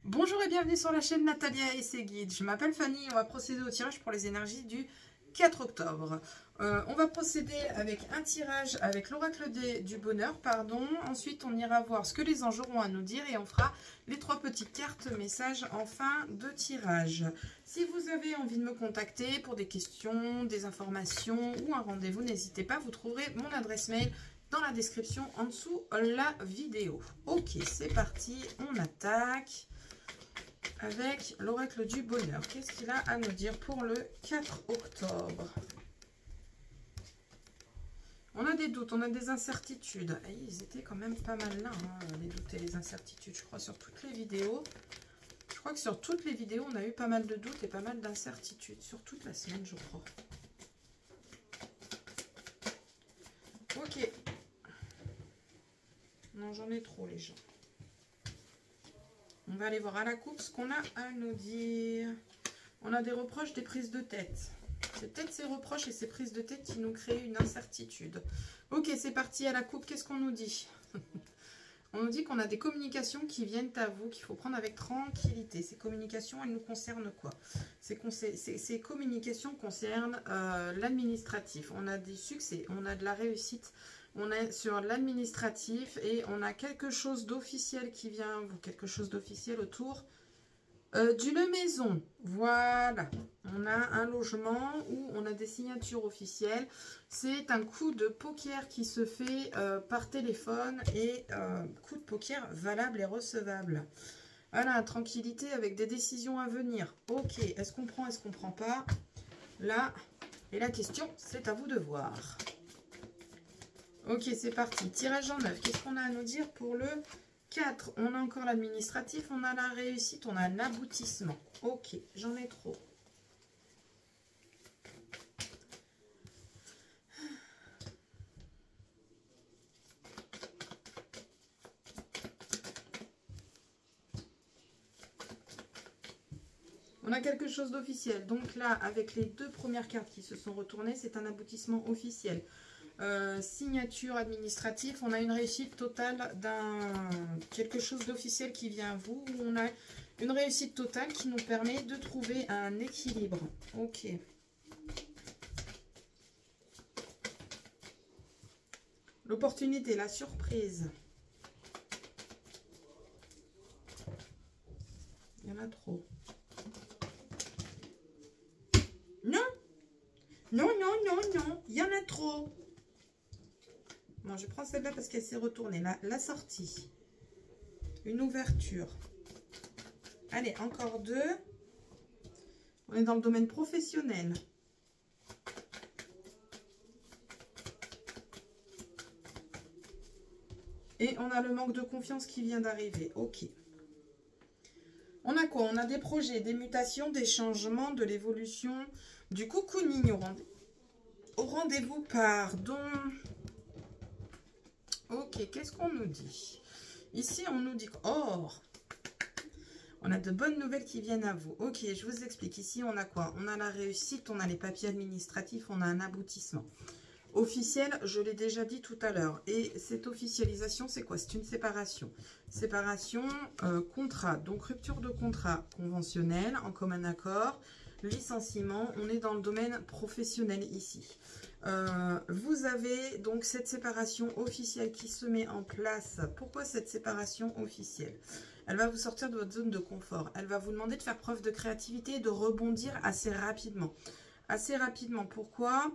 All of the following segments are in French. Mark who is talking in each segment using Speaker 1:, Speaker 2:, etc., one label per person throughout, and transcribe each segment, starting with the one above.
Speaker 1: Bonjour et bienvenue sur la chaîne Natalia et ses guides. Je m'appelle Fanny, on va procéder au tirage pour les énergies du 4 octobre. On va procéder avec un tirage avec l'oracle du bonheur, Ensuite, on ira voir ce que les anges auront à nous dire et on fera les 3 petites cartes messages en fin de tirage. Si vous avez envie de me contacter pour des questions, des informations ou un rendez-vous, n'hésitez pas, vous trouverez mon adresse mail dans la description en dessous la vidéo. Ok, c'est parti, on attaque avec l'oracle du bonheur. Qu'est-ce qu'il a à nous dire pour le 4 octobre? On a des doutes, on a des incertitudes. Et ils étaient quand même pas mal là, les doutes et les incertitudes, je crois, sur toutes les vidéos. Je crois que sur toutes les vidéos, on a eu pas mal de doutes et pas mal d'incertitudes. Sur toute la semaine, je crois. Ok. Non, j'en ai trop, les gens. On va aller voir à la coupe ce qu'on a à nous dire. On a des reproches, des prises de tête. C'est peut-être ces reproches et ces prises de tête qui nous créent une incertitude. Ok, c'est parti à la coupe. Qu'est-ce qu'on nous dit? On nous dit qu'on a des communications qui viennent à vous, qu'il faut prendre avec tranquillité. Ces communications, elles nous concernent quoi? Ces communications concernent l'administratif. On a des succès, on a de la réussite. On est sur l'administratif et on a quelque chose d'officiel qui vient, quelque chose d'officiel autour d'une maison. Voilà, on a un logement où on a des signatures officielles. C'est un coup de poker qui se fait par téléphone et coup de poker valable et recevable. Voilà, tranquillité avec des décisions à venir. Ok, est-ce qu'on prend, est-ce qu'on prend pas? Là, et la question, c'est à vous de voir. Ok, c'est parti. Tirage en 9. Qu'est-ce qu'on a à nous dire pour le 4? On a encore l'administratif, on a la réussite, on a l'aboutissement. Ok, j'en ai trop. On a quelque chose d'officiel. Donc là, avec les 2 premières cartes qui se sont retournées, c'est un aboutissement officiel. Signature administrative, on a une réussite totale d'un quelque chose d'officiel qui vient à vous. On a une réussite totale qui nous permet de trouver un équilibre. Ok. L'opportunité, la surprise. Il y en a trop. Non, non, non, non, non, il y en a trop. Bon, je prends celle-là parce qu'elle s'est retournée. La sortie. Une ouverture. Allez, encore 2. On est dans le domaine professionnel. Et on a le manque de confiance qui vient d'arriver. Ok. On a quoi? On a des projets, des mutations, des changements, de l'évolution, du cocooning au rendez-vous, pardon. Ok, qu'est-ce qu'on nous dit? Ici, on nous dit... Oh, on a de bonnes nouvelles qui viennent à vous. Ok, je vous explique. Ici, on a quoi? On a la réussite, on a les papiers administratifs, on a un aboutissement. Officiel, je l'ai déjà dit tout à l'heure. Et cette officialisation, c'est quoi? C'est une séparation. Séparation, contrat. Donc, rupture de contrat conventionnel, en commun accord. Licenciement, on est dans le domaine professionnel ici. Vous avez donc cette séparation officielle qui se met en place. Pourquoi cette séparation officielle? Elle va vous sortir de votre zone de confort. Elle va vous demander de faire preuve de créativité et de rebondir assez rapidement. Assez rapidement. Pourquoi?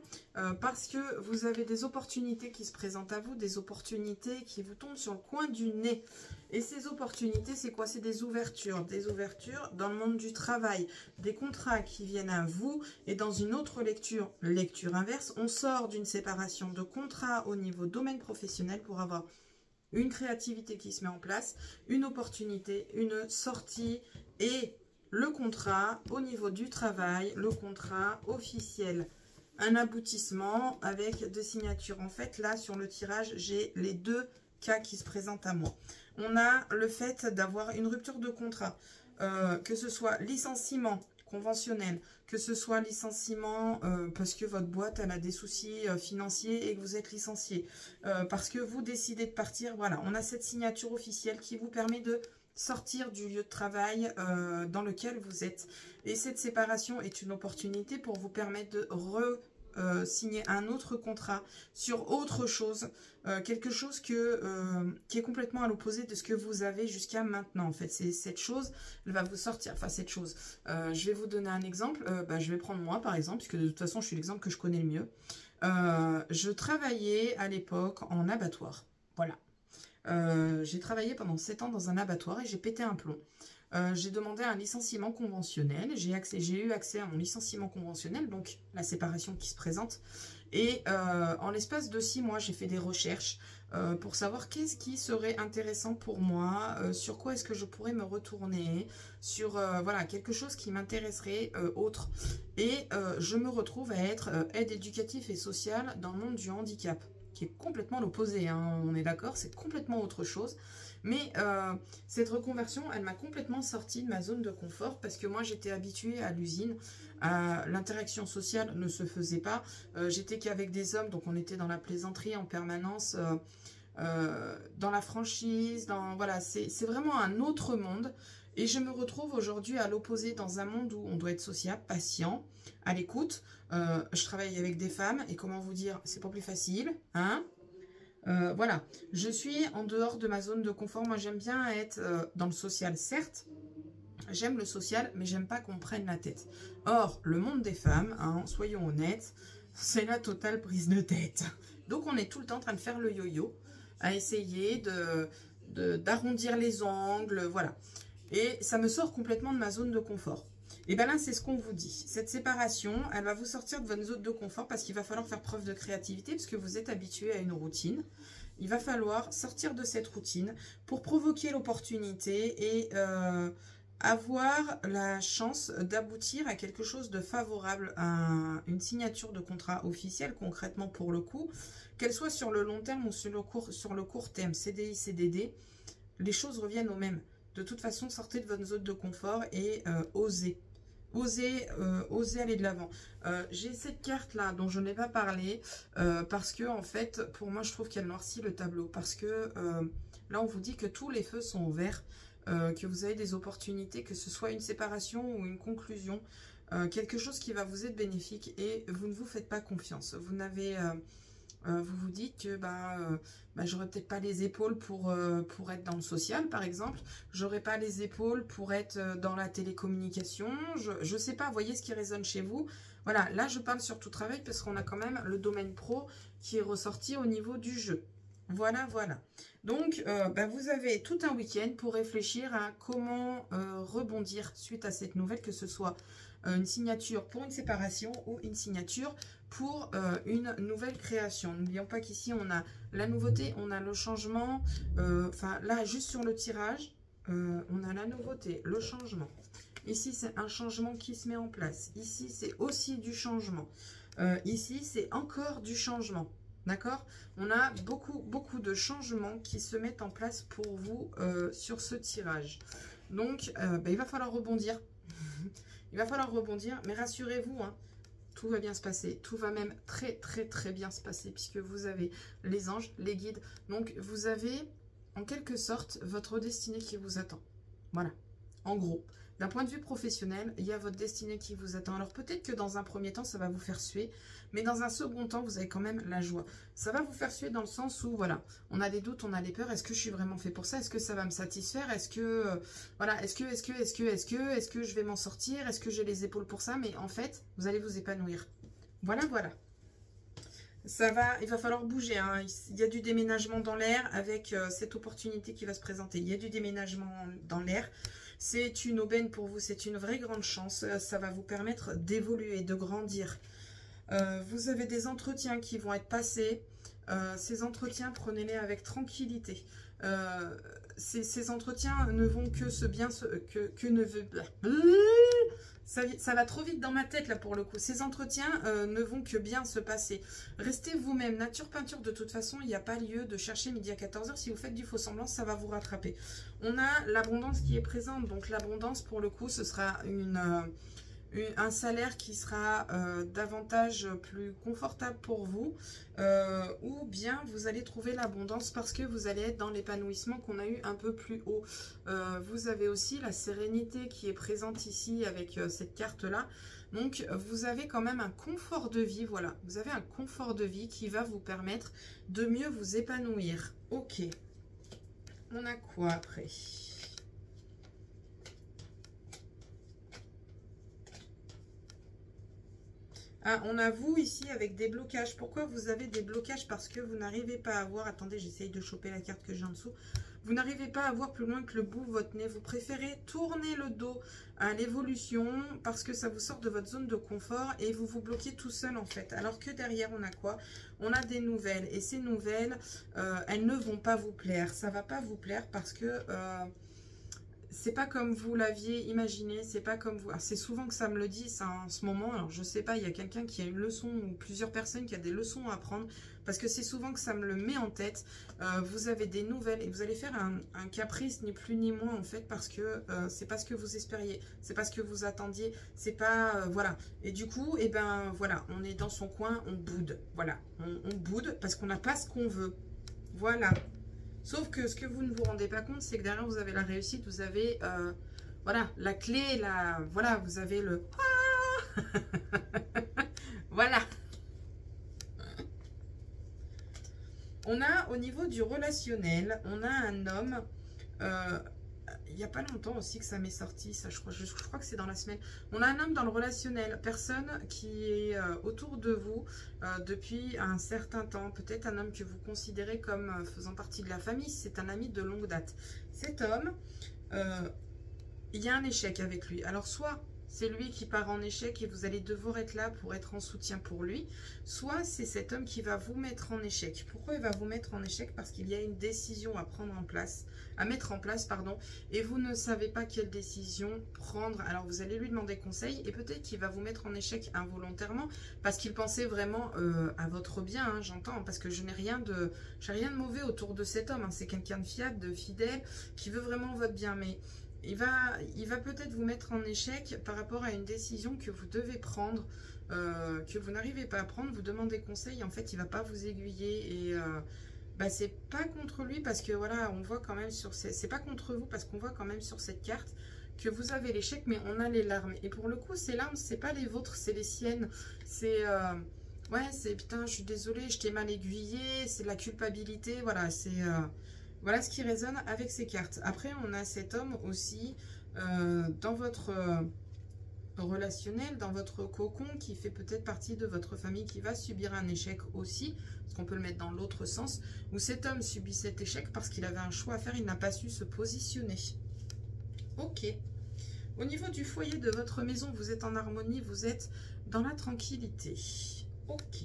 Speaker 1: Parce que vous avez des opportunités qui se présentent à vous, des opportunités qui vous tombent sur le coin du nez. Et ces opportunités, c'est quoi? C'est des ouvertures dans le monde du travail, des contrats qui viennent à vous. Et dans une autre lecture, lecture inverse, on sort d'une séparation de contrats au niveau domaine professionnel pour avoir une créativité qui se met en place, une opportunité, une sortie et... le contrat au niveau du travail, le contrat officiel, un aboutissement avec deux signatures. En fait, là, sur le tirage, j'ai les 2 cas qui se présentent à moi. On a le fait d'avoir une rupture de contrat, que ce soit licenciement conventionnel, que ce soit licenciement parce que votre boîte elle a des soucis financiers et que vous êtes licencié, parce que vous décidez de partir. Voilà, on a cette signature officielle qui vous permet de sortir du lieu de travail dans lequel vous êtes. Et cette séparation est une opportunité pour vous permettre de signer un autre contrat sur autre chose, quelque chose qui est complètement à l'opposé de ce que vous avez jusqu'à maintenant. En fait, c'est cette chose, elle va vous sortir, enfin cette chose. Je vais vous donner un exemple, je vais prendre moi par exemple, puisque de toute façon je suis l'exemple que je connais le mieux. Je travaillais à l'époque en abattoir, voilà. J'ai travaillé pendant 7 ans dans un abattoir et j'ai pété un plomb. J'ai demandé un licenciement conventionnel, j'ai eu accès à mon licenciement conventionnel, donc la séparation qui se présente. Et en l'espace de 6 mois, j'ai fait des recherches pour savoir qu'est-ce qui serait intéressant pour moi, sur quoi est-ce que je pourrais me retourner, sur voilà, quelque chose qui m'intéresserait autre. Et je me retrouve à être aide éducative et sociale dans le monde du handicap, qui est complètement l'opposé, hein, on est d'accord, c'est complètement autre chose. Mais cette reconversion, elle m'a complètement sortie de ma zone de confort parce que moi, j'étais habituée à l'usine. L'interaction sociale ne se faisait pas. J'étais qu'avec des hommes, donc on était dans la plaisanterie en permanence, dans la franchise. Voilà, c'est vraiment un autre monde. Et je me retrouve aujourd'hui à l'opposé dans un monde où on doit être sociable, patient, à l'écoute. Je travaille avec des femmes et comment vous dire, c'est pas plus facile, hein. Voilà, je suis en dehors de ma zone de confort. Moi, j'aime bien être dans le social, certes. J'aime le social, mais j'aime pas qu'on me prenne la tête. Or, le monde des femmes, hein, soyons honnêtes, c'est la totale prise de tête. Donc, on est tout le temps en train de faire le yo-yo, à essayer d'arrondir les angles, voilà. Et ça me sort complètement de ma zone de confort. Et bien là, c'est ce qu'on vous dit. Cette séparation, elle va vous sortir de votre zone de confort parce qu'il va falloir faire preuve de créativité parce que vous êtes habitué à une routine. Il va falloir sortir de cette routine pour provoquer l'opportunité et avoir la chance d'aboutir à quelque chose de favorable, à une signature de contrat officiel concrètement pour le coup, qu'elle soit sur le long terme ou sur le court terme, CDI, CDD, les choses reviennent au même. De toute façon, sortez de votre zone de confort et osez. Osez aller de l'avant. J'ai cette carte là dont je n'ai pas parlé parce que en fait pour moi je trouve qu'elle noircit le tableau parce que là on vous dit que tous les feux sont ouverts, que vous avez des opportunités, que ce soit une séparation ou une conclusion, quelque chose qui va vous être bénéfique et vous ne vous faites pas confiance. Vous n'avez vous vous dites que j'aurais peut-être pas les épaules pour être dans le social par exemple, j'aurais pas les épaules pour être dans la télécommunication, je sais pas, voyez ce qui résonne chez vous. Voilà, là je parle sur tout travail parce qu'on a quand même le domaine pro qui est ressorti au niveau du jeu. Voilà, voilà. Donc, vous avez tout un week-end pour réfléchir à comment rebondir suite à cette nouvelle, que ce soit une signature pour une séparation ou une signature pour une nouvelle création. N'oublions pas qu'ici, on a la nouveauté, on a le changement. Là, juste sur le tirage, on a la nouveauté, le changement. Ici, c'est un changement qui se met en place. Ici, c'est aussi du changement. Ici, c'est encore du changement. D'accord? On a beaucoup de changements qui se mettent en place pour vous sur ce tirage. Donc, il va falloir rebondir. Il va falloir rebondir, mais rassurez-vous, hein, tout va bien se passer. Tout va même très bien se passer puisque vous avez les anges, les guides. Donc, vous avez en quelque sorte votre destinée qui vous attend. Voilà, en gros. D'un point de vue professionnel, il y a votre destinée qui vous attend. Alors peut-être que dans un premier temps, ça va vous faire suer, mais dans un second temps, vous avez quand même la joie. Ça va vous faire suer dans le sens où, voilà, on a des doutes, on a des peurs. Est-ce que je suis vraiment fait pour ça? Est-ce que ça va me satisfaire? Est-ce que, voilà, est-ce que je vais m'en sortir? Est-ce que j'ai les épaules pour ça? Mais en fait, vous allez vous épanouir. Voilà, voilà. Ça va, il va falloir bouger, hein. Il y a du déménagement dans l'air avec cette opportunité qui va se présenter. Il y a du déménagement dans l'air. C'est une aubaine pour vous, c'est une vraie grande chance. Ça va vous permettre d'évoluer, de grandir. Vous avez des entretiens qui vont être passés. Ces entretiens, prenez-les avec tranquillité. Ces entretiens ne vont que se bien... que ne veut... Ça va trop vite dans ma tête là pour le coup. Ces entretiens ne vont que bien se passer. Restez vous-même. Nature peinture, de toute façon, il n'y a pas lieu de chercher midi à 14 h. Si vous faites du faux semblant, ça va vous rattraper. On a l'abondance qui est présente. Donc l'abondance pour le coup, ce sera un salaire qui sera davantage plus confortable pour vous, ou bien vous allez trouver l'abondance parce que vous allez être dans l'épanouissement qu'on a eu un peu plus haut. Vous avez aussi la sérénité qui est présente ici avec cette carte-là. Donc, vous avez quand même un confort de vie, voilà. Vous avez un confort de vie qui va vous permettre de mieux vous épanouir. Ok. On a quoi après ? Ah, on a vous ici avec des blocages. Pourquoi vous avez des blocages? Parce que vous n'arrivez pas à voir... Attendez, j'essaye de choper la carte que j'ai en dessous. Vous n'arrivez pas à voir plus loin que le bout de votre nez. Vous préférez tourner le dos à l'évolution parce que ça vous sort de votre zone de confort et vous vous bloquez tout seul en fait. Alors que derrière, on a quoi? On a des nouvelles. Et ces nouvelles, elles ne vont pas vous plaire. Ça ne va pas vous plaire parce que... c'est pas comme vous l'aviez imaginé, c'est pas comme vous... C'est souvent que ça me le dit, ça, en ce moment. Alors, je sais pas, il y a quelqu'un qui a une leçon ou plusieurs personnes qui a des leçons à apprendre parce que c'est souvent que ça me le met en tête. Vous avez des nouvelles et vous allez faire un caprice, ni plus ni moins, en fait, parce que c'est pas ce que vous espériez, c'est pas ce que vous attendiez, c'est pas... voilà. Et du coup, et ben voilà, on est dans son coin, on boude. Voilà, on boude parce qu'on n'a pas ce qu'on veut. Voilà. Sauf que ce que vous ne vous rendez pas compte, c'est que derrière, vous avez la réussite, vous avez, voilà, la clé, voilà, vous avez le... Voilà. On a, au niveau du relationnel, on a un homme, il n'y a pas longtemps aussi que ça m'est sorti, ça, je crois que c'est dans la semaine. On a un homme dans le relationnel, personne qui est autour de vous depuis un certain temps. Peut-être un homme que vous considérez comme faisant partie de la famille, c'est un ami de longue date. Cet homme, il y a un échec avec lui. Alors soit c'est lui qui part en échec et vous allez devoir être là pour être en soutien pour lui, soit c'est cet homme qui va vous mettre en échec. Pourquoi il va vous mettre en échec? Parce qu'il y a une décision à prendre en place, à mettre en place, pardon, et vous ne savez pas quelle décision prendre. Alors vous allez lui demander conseil et peut-être qu'il va vous mettre en échec involontairement parce qu'il pensait vraiment à votre bien, hein, j'entends, parce que je n'ai rien de mauvais autour de cet homme, hein. C'est quelqu'un de fiable, de fidèle, qui veut vraiment votre bien, mais il va peut-être vous mettre en échec par rapport à une décision que vous devez prendre, que vous n'arrivez pas à prendre. Vous demandez conseil, en fait, il ne va pas vous aiguiller. Et bah, c'est pas contre lui parce que voilà, on voit quand même sur c'est pas contre vous parce qu'on voit quand même sur cette carte que vous avez l'échec, mais on a les larmes. Et pour le coup, ces larmes, c'est pas les vôtres, c'est les siennes. C'est ouais, c'est putain, je suis désolée, je t'ai mal aiguillé, c'est de la culpabilité. Voilà, c'est voilà ce qui résonne avec ces cartes. Après, on a cet homme aussi dans votre relationnel, dans votre cocon, qui fait peut-être partie de votre famille, qui va subir un échec aussi, parce qu'on peut le mettre dans l'autre sens, où cet homme subit cet échec parce qu'il avait un choix à faire, il n'a pas su se positionner. Ok. Au niveau du foyer de votre maison, vous êtes en harmonie, vous êtes dans la tranquillité. Ok.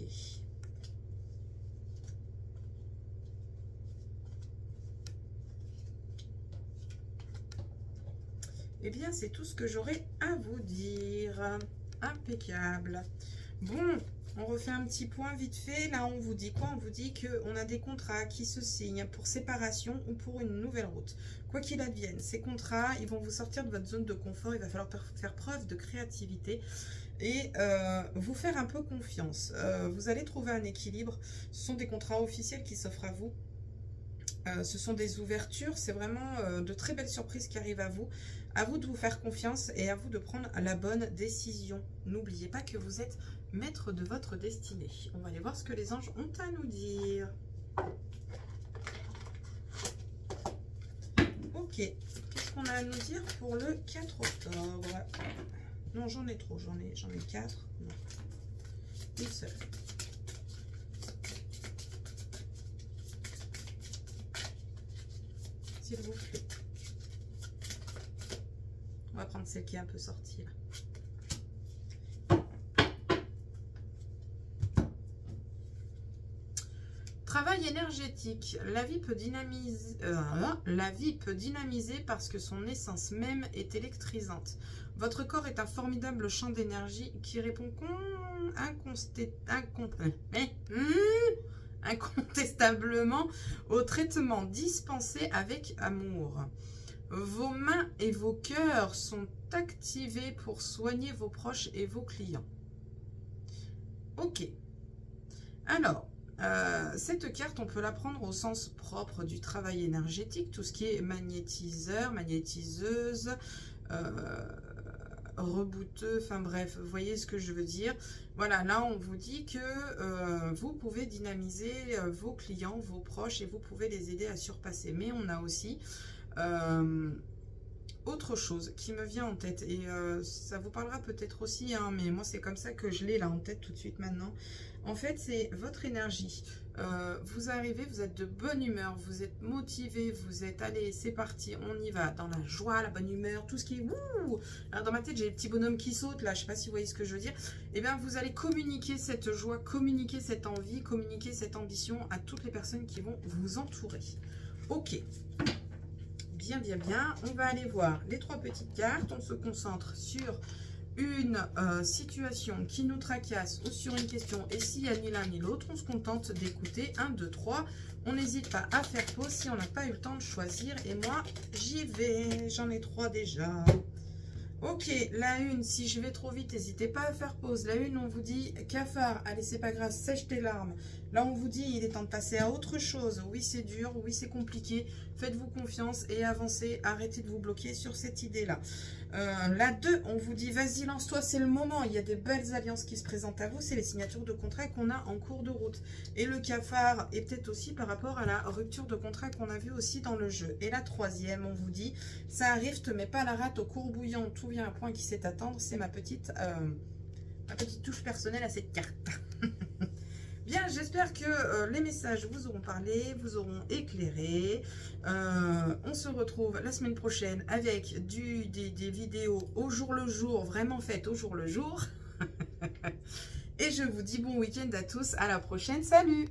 Speaker 1: Eh bien, c'est tout ce que j'aurais à vous dire. Impeccable. Bon, on refait un petit point vite fait. Là, on vous dit quoi? On vous dit qu'on a des contrats qui se signent pour séparation ou pour une nouvelle route. Quoi qu'il advienne, ces contrats, ils vont vous sortir de votre zone de confort. Il va falloir faire preuve de créativité et vous faire un peu confiance. Vous allez trouver un équilibre. Ce sont des contrats officiels qui s'offrent à vous. Ce sont des ouvertures. C'est vraiment de très belles surprises qui arrivent à vous. À vous de vous faire confiance et à vous de prendre la bonne décision. N'oubliez pas que vous êtes maître de votre destinée. On va aller voir ce que les anges ont à nous dire. Ok. Qu'est-ce qu'on a à nous dire pour le 4 octobre? Non, j'en ai trop. J'en ai 4. Non. Une seule. S'il vous plaît. On va prendre celle qui est un peu sortie là. Travail énergétique. La vie peut dynamiser parce que son essence même est électrisante. Votre corps est un formidable champ d'énergie qui répond incontestablement au traitement dispensé avec amour. Vos mains et vos cœurs sont activés pour soigner vos proches et vos clients. Ok. Alors, cette carte, on peut la prendre au sens propre du travail énergétique, tout ce qui est magnétiseur, magnétiseuse, rebouteux, enfin bref, vous voyez ce que je veux dire. Voilà, là on vous dit que vous pouvez dynamiser vos clients, vos proches et vous pouvez les aider à surpasser. Mais on a aussi autre chose qui me vient en tête et ça vous parlera peut-être aussi, hein, mais moi c'est comme ça que je l'ai là en tête tout de suite maintenant. En fait, c'est votre énergie. Vous arrivez, vous êtes de bonne humeur, vous êtes motivé, vous êtes allez, c'est parti, on y va, dans la joie, la bonne humeur, tout ce qui est wouh. Alors dans ma tête, j'ai les petits bonhommes qui sautent là, je sais pas si vous voyez ce que je veux dire. Et bien, vous allez communiquer cette joie, communiquer cette envie, communiquer cette ambition à toutes les personnes qui vont vous entourer. Ok. Bien, bien, bien. On va aller voir les 3 petites cartes. On se concentre sur une situation qui nous tracasse ou sur une question. Et s'il n'y a ni l'un ni l'autre, on se contente d'écouter 1, 2, 3. On n'hésite pas à faire pause si on n'a pas eu le temps de choisir. Et moi, j'y vais. J'en ai 3 déjà. Ok, la une, si je vais trop vite, n'hésitez pas à faire pause. La une, on vous dit, cafard, allez, c'est pas grave, sèche tes larmes. Là, on vous dit, il est temps de passer à autre chose. Oui, c'est dur, oui, c'est compliqué. Faites-vous confiance et avancez. Arrêtez de vous bloquer sur cette idée-là. La 2, on vous dit, vas-y, lance-toi, c'est le moment. Il y a des belles alliances qui se présentent à vous. C'est les signatures de contrat qu'on a en cours de route. Et le cafard est peut-être aussi par rapport à la rupture de contrat qu'on a vu aussi dans le jeu. Et la 3e, on vous dit, ça arrive, te mets pas la rate au courbouillant. Tout vient à point qui sait attendre. C'est ma petite touche personnelle à cette carte. Bien, j'espère que les messages vous auront parlé, vous auront éclairé. On se retrouve la semaine prochaine avec des vidéos au jour le jour, vraiment faites au jour le jour. Et je vous dis bon week-end à tous, à la prochaine, salut!